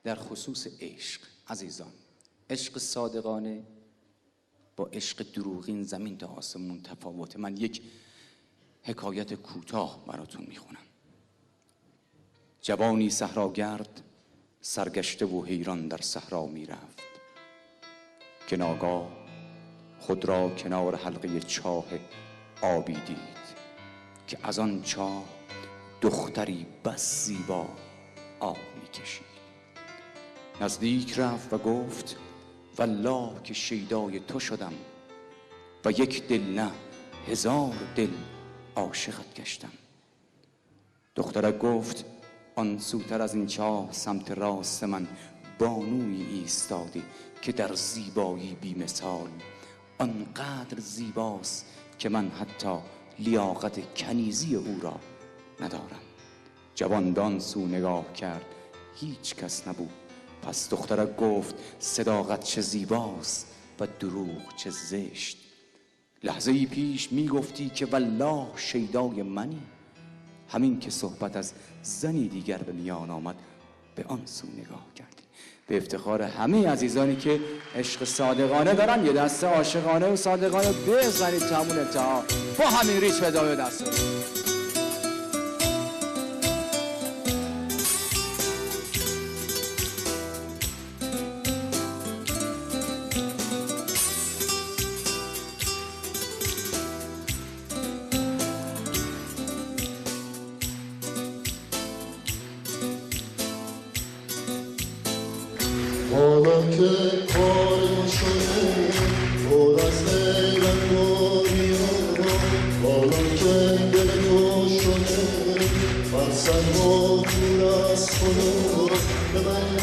در خصوص عشق عزیزان، عشق صادقانه با عشق دروغین زمین تا آسمون تفاوته. من یک حکایت کوتاه براتون میخونم. جوانی صحراگرد سرگشته و حیران در صحرا میرفت که ناگاه خود را کنار حلقه چاه آبی دید که از آن چاه دختری بس زیبا آب میکشید. نزدیک رفت و گفت والله که شیدای تو شدم و یک دل نه 1000 دل عاشقت گشتم. دخترک گفت آن سوتر از این چاه سمت راست من بانویی ایستاده که در زیبایی بی مثال، آنقدر زیباست که من حتی لیاقت کنیزی او را ندارم. جوان به آن سو نگاه کرد، هیچ کس نبود. پس دخترک گفت صداقت چه زیباست و دروغ چه زشت. لحظه ای پیش می گفتی که والله شیدای منی، همین که صحبت از زنی دیگر به میان آمد به آن سو نگاه کردی. به افتخار همه عزیزانی که عشق صادقانه دارن یه دسته عاشقانه و صادقانه بزنید تا همون انتها با همین ریتم ادامه دست بدید. حالا که کار شده پر از غیرت و میان، حالا که دل تو شده فرسنگ و دور از خدا به من